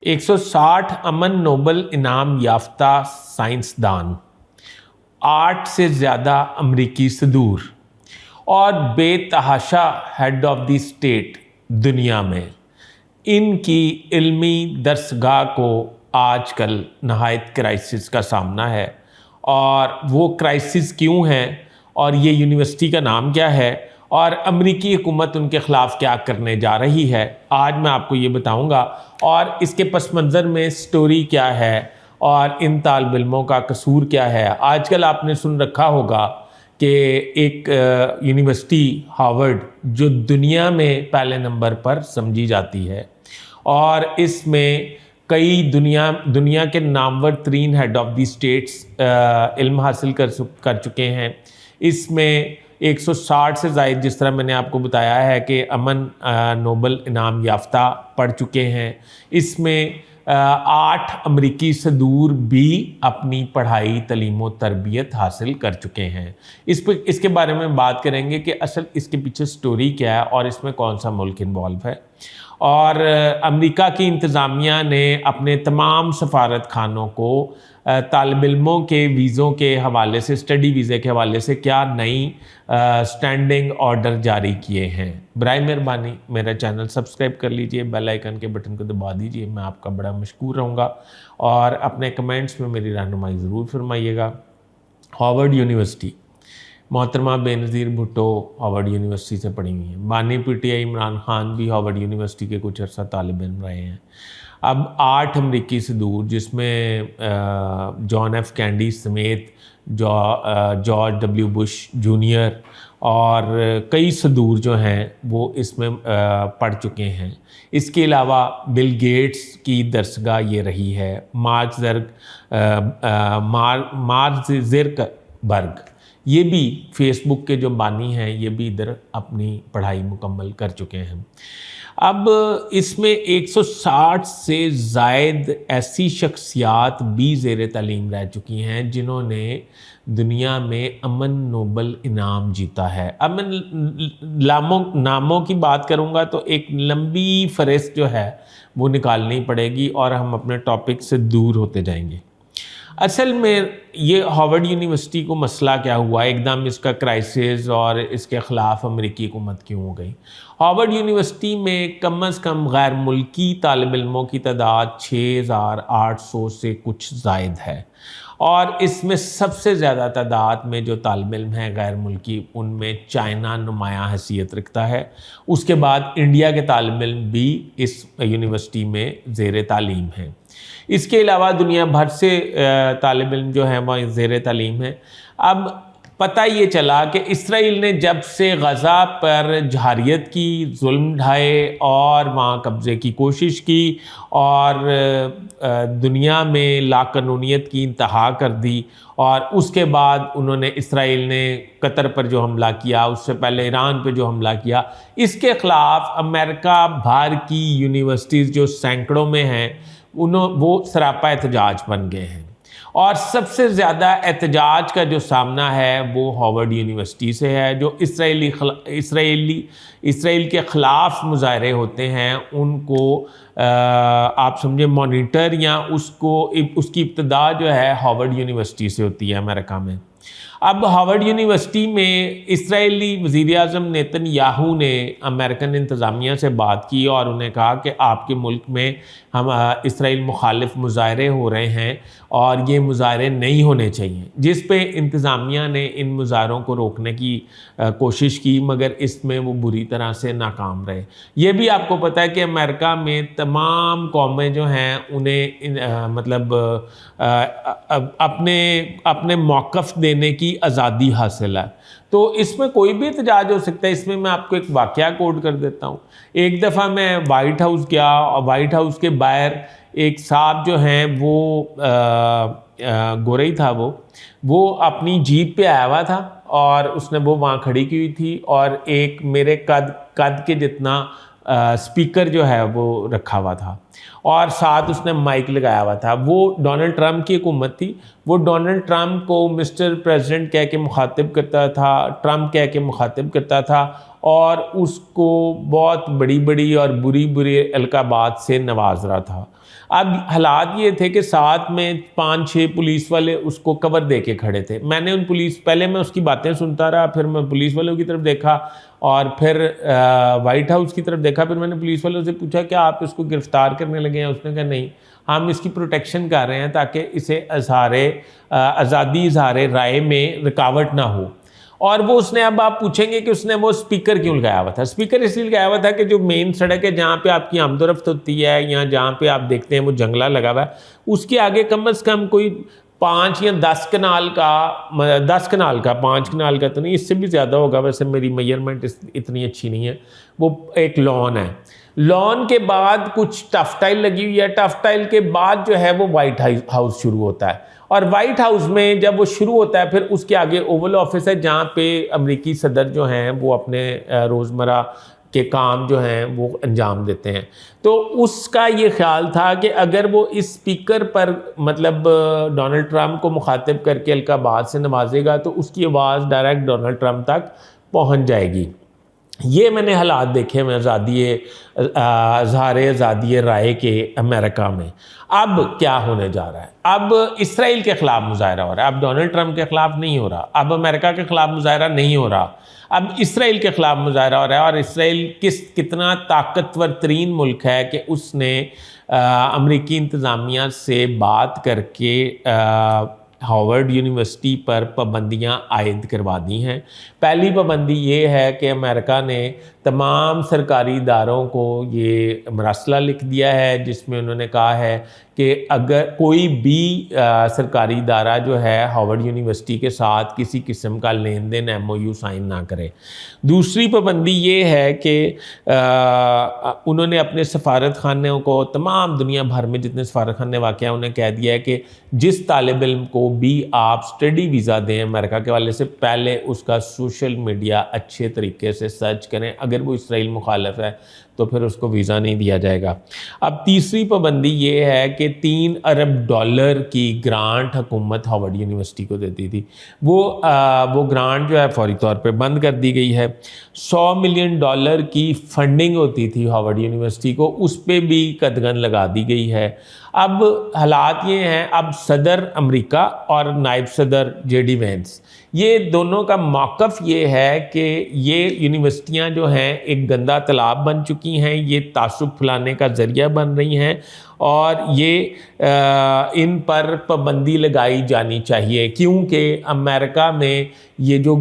160 अमन Nobel इनाम याफ्ता साइंसदान, 8 से ज़्यादा अमरीकी सदूर और बेतहाशा हेड ऑफ द स्टेट दुनिया में, इनकी इल्मी दरसगाह को आजकल नहायत क्राइसिस का सामना है। और वो क्राइसिस क्यों है और ये यूनिवर्सिटी का नाम क्या है और अमरीकी हुकूमत उनके ख़िलाफ़ क्या करने जा रही है, आज मैं आपको ये बताऊंगा। और इसके पस मंज़र में स्टोरी क्या है और इन तालिब इल्मों का कसूर क्या है। आजकल आपने सुन रखा होगा कि एक यूनिवर्सिटी हार्वर्ड जो दुनिया में पहले नंबर पर समझी जाती है और इसमें कई दुनिया के नामवर तरीन हेड ऑफ द स्टेट्स इल्म हासिल कर चुके हैं। इसमें 160 से ज़ायद, जिस तरह मैंने आपको बताया है कि अमन नोबल इनाम याफ्ता पढ़ चुके हैं। इसमें 8 अमरीकी सदूर भी अपनी पढ़ाई तलीम व तरबियत हासिल कर चुके हैं। इसके बारे में बात करेंगे कि असल इसके पीछे स्टोरी क्या है और इसमें कौन सा मुल्क इन्वॉल्व है। और अमेरिका की इंतज़ामिया ने अपने तमाम सफारत खानों को तालिब इल्मों के वीज़ों के हवाले से, स्टडी वीज़े के हवाले से क्या नई स्टैंडिंग ऑर्डर जारी किए हैं। बराए मेहरबानी मेरा चैनल सब्सक्राइब कर लीजिए, बेल आइकन के बटन को दबा दीजिए, मैं आपका बड़ा मशकूर रहूँगा। और अपने कमेंट्स में मेरी रहनुमाई ज़रूर फरमाइएगा। हार्वर्ड यूनिवर्सिटी, मोहतरमा बेनज़ीर भुट्टो हार्वर्ड यूनिवर्सिटी से पढ़ी हुई हैं। बानी पीटीआई इमरान खान भी हार्वर्ड यूनिवर्सिटी के कुछ अर्सा तालिब इल्म रहे हैं। अब 8 अमरीकी सदूर, जिसमें जॉन एफ कैंडी समेत जॉर्ज डब्ल्यू बुश जूनियर और कई सदूर जो हैं वो इसमें पढ़ चुके हैं। इसके अलावा बिल गेट्स की दरसगाह ये रही है। मार्क ज़ुकरबर्ग, ये भी फेसबुक के जो बानी हैं, ये भी इधर अपनी पढ़ाई मुकम्मल कर चुके हैं। अब इसमें 160 से ज़ायद ऐसी शख्सियात भी ज़ेर तालीम रह चुकी हैं जिन्होंने दुनिया में अमन नोबल इनाम जीता है। अब मैं नामों की बात करूँगा तो एक लंबी फहरिस्त जो है वो निकालनी पड़ेगी और हम अपने टॉपिक से दूर होते जाएंगे। असल में ये हार्वर्ड यूनिवर्सिटी को मसला क्या हुआ, एकदम इसका क्राइसिस और इसके ख़िलाफ़ अमेरिकी हुकूमत क्यों हो गई। हार्वर्ड यूनिवर्सिटी में कम अज़ कम गैर मुल्की तालिब इल्मों की तादाद 6800 से कुछ ज़ायद है और इसमें सबसे ज़्यादा तादाद में जो तालिब इल्म हैं गैर मुल्की, उनमें चाइना नुमायाँ हैसियत रखता है। उसके बाद इंडिया के तालिब इल्म भी इस यूनिवर्सिटी में ज़ेर तालीम हैं। इसके अलावा दुनिया भर से तालिब इल्म जो हैं वह ज़ेर तालीम है। अब पता ये चला कि इसराइल ने जब से गज़ा पर जहारियत की, जुल्म ढाए और वहाँ कब्ज़े की कोशिश की और दुनिया में लाक़ानूनियत की इंतहा कर दी, और उसके बाद उन्होंने इसराइल ने कतर पर जो हमला किया, उससे पहले ईरान पर जो हमला किया, इसके ख़िलाफ़ अमेरिका भर की यूनिवर्सिटीज़ जो सैकड़ों में हैं वो सरापा एहतजाज बन गए हैं। और सबसे ज़्यादा एहतजाज का जो सामना है वो हार्वर्ड यूनिवर्सिटी से है। जो इसराइल के ख़िलाफ़ मुज़ाहरे होते हैं उनको आप समझे मॉनिटर या उसकी इब्तिदा जो है हार्वर्ड यूनिवर्सिटी से होती है अमेरिका में। अब हार्वर्ड यूनिवर्सिटी में इस्राएली वज़ीर-ए-आज़म नेतन्याहू ने अमेरिकन इंतज़ामिया से बात की और उन्हें कहा कि आपके मुल्क में हम इसराइल मुखालिफ मुज़ाहरे हो रहे हैं और ये मुज़ाहरे नहीं होने चाहिए, जिस पे इंतज़ामिया ने इन मुज़ाहरों को रोकने की कोशिश की, मगर इसमें वो बुरी तरह से नाकाम रहे। ये भी आपको पता है कि अमेरिका में तमाम कौमें जो हैं उन्हें मतलब अपने मौक़िफ़ देने की आज़ादी हासिल है, तो इसमें कोई भी एहतजाज हो सकता है। इसमें मैं आपको एक वाक़या कोट कर देता हूँ। एक दफ़ा मैं वाइट हाउस गया और वाइट हाउस के बाहर एक साहब जो हैं वो गोरई था, वो अपनी जीप पे आया हुआ था और उसने वो वहाँ खड़ी की हुई थी और एक मेरे कद के जितना स्पीकर जो है वो रखा हुआ था और साथ उसने माइक लगाया हुआ था। वो डोनाल्ड ट्रंप की हुकूमत थी। वो डोनाल्ड ट्रंप को मिस्टर प्रेसिडेंट कह के मुखातिब करता था, ट्रंप कह के मुखातिब करता था और उसको बहुत बड़ी बड़ी और बुरी बुरी अलकाबात से नवाज रहा था। اب حالات یہ تھے کہ ساتھ میں 5-6 پولیس والے اس کو کور دے کے کھڑے تھے. میں نے پہلے میں اس کی باتیں سنتا رہا, پھر میں پولیس والوں کی طرف دیکھا اور پھر وائٹ ہاؤس کی طرف دیکھا. پھر میں نے پولیس والوں سے پوچھا کہ آپ اس کو گرفتار کرنے لگے ہیں؟ اس نے کہا نہیں, ہم اس کی پروٹیکشن کر رہے ہیں تاکہ اسے آزادی اظہار رائے میں رکاوٹ نہ ہو. اور وہ اس نے, اب آپ پوچھیں گے کہ اس نے وہ سپیکر کیوں لگایا ہوا تھا. سپیکر اس لیے لگایا ہوا تھا کہ جو مین سڑک ہے جہاں پہ آپ کی آمد و رفت ہوتی ہے یا جہاں پہ آپ دیکھتے ہیں وہ جنگلہ لگا ہوا ہے, اس کے آگے کم از کم کوئی 5 یا 10 کنال کا 5 کنال کا تو نہیں, اس سے بھی زیادہ ہوگا, ویسے میری میجرمنٹ اتنی اچھی نہیں ہے, وہ ایک لان ہے. لان کے بعد کچھ ٹف ٹائل لگی ہوئی ہے, ٹف ٹائل کے بعد جو ہے وہ وائٹ ہاؤس شروع ہوتا ہے, اور وائٹ ہاؤس میں جب وہ شروع ہوتا ہے پھر اس کے آگے اوول آفس ہے جہاں پہ امریکی صدر جو ہیں وہ اپنے روزمرہ کے کام جو ہیں وہ انجام دیتے ہیں. تو اس کا یہ خیال تھا کہ اگر وہ اس سپیکر پر مطلب ڈونلڈ ٹرمپ کو مخاطب کر کے القابات سے نوازے گا تو اس کی آواز ڈائریکٹ ڈونلڈ ٹرمپ تک پہنچ جائے گی. یہ میں نے حالات دیکھے میں آزادی رائے کے امریکہ میں. اب کیا ہونے جا رہا ہے؟ اب اسرائیل کے خلاف مظاہرہ ہو رہا ہے. اب ڈونلڈ ٹرمپ کے خلاف نہیں ہو رہا, اب امریکہ کے خلاف مظاہرہ نہیں ہو رہا, اب اسرائیل کے خلاف مظاہرہ ہو رہا ہے. اور اسرائیل کتنا طاقتور ترین ملک ہے کہ اس نے امریکی انتظامیہ سے بات کر کے ہارورڈ یونیورسٹی پر پابندیاں عائد کروا دی ہیں. پہلی پابندی یہ ہے کہ امریکہ نے تمام سرکاری اداروں کو یہ مراسلہ لکھ دیا ہے جس میں انہوں نے کہا ہے کہ اگر کوئی بھی سرکاری ادارہ جو ہے ہارورڈ یونیورسٹی کے ساتھ کسی قسم کا لین دین MOU سائن نہ کرے. دوسری پابندی یہ ہے کہ انہوں نے اپنے سفارت خانوں کو, تمام دنیا بھر میں جتنے سفارت خانے واقع ہیں, انہیں کہہ دیا ہے کہ جس طالب علم کو بھی آپ اسٹڈی ویزا دیں امریکہ کے والے سے, پہلے اس کا سوشل میڈیا اچھے طریقے سے سرچ کریں. اگر وہ اسرائیل مخالف ہے تو پھر اس کو ویزا نہیں دیا جائے گا. اب تیسری پابندی یہ ہے کہ $3 ارب کی گرانٹ حکومت ہارورڈ یونیورسٹی کو دیتی تھی, وہ گرانٹ جو ہے فوری طور پہ بند کر دی گئی ہے. $100 ملین کی فنڈنگ ہوتی تھی ہارورڈ یونیورسٹی کو, اس پہ بھی قدغن لگا دی گئی ہے. اب حالات یہ ہیں, اب صدر امریکہ اور نائب صدر JD وینس, یہ دونوں کا موقف یہ ہے کہ یہ یونیورسٹیاں جو ہیں ایک گندا تالاب بن چکی ہیں, یہ تعصب پھیلانے کا ذریعہ بن رہی ہیں, اور یہ ان پر پابندی لگائی جانی چاہیے, کیونکہ امریکہ میں یہ جو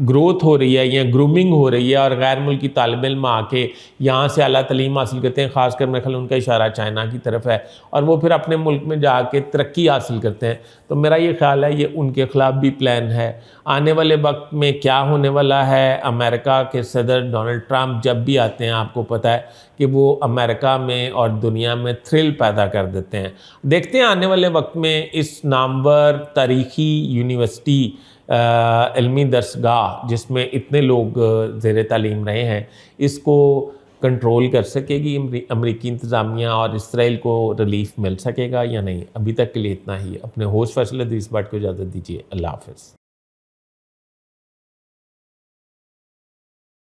گروتھ ہو رہی ہے یا گرومنگ ہو رہی ہے اور غیر ملکی طالب علم آ کے یہاں سے اعلیٰ تعلیم حاصل کرتے ہیں, خاص کر میرے خیال ان کا اشارہ چائنا کی طرف ہے, اور وہ پھر اپنے ملک میں جا کے ترقی حاصل کرتے ہیں. تو میرا یہ خیال ہے یہ ان کے خلاف بھی پلان ہے. آنے والے وقت میں کیا ہونے والا ہے, امریکہ کے صدر ڈونلڈ ٹرمپ جب بھی آتے ہیں آپ کو پتہ ہے کہ وہ امریکہ میں اور دنیا میں تھرل پیدا کر دیتے ہیں. دیکھتے ہیں آنے والے وقت میں اس نامور تاریخی یونیورسٹی علمی درسگاہ جس میں اتنے لوگ زیر تعلیم رہے ہیں, اس کو کنٹرول کر سکے گی امریکی انتظامیہ, اور اسرائیل کو ریلیف مل سکے گا یا نہیں. ابھی تک کے لیے اتنا ہی. اپنے ہوسٹ فیصل ادریس بٹ کو اجازت دیجیے. اللہ حافظ.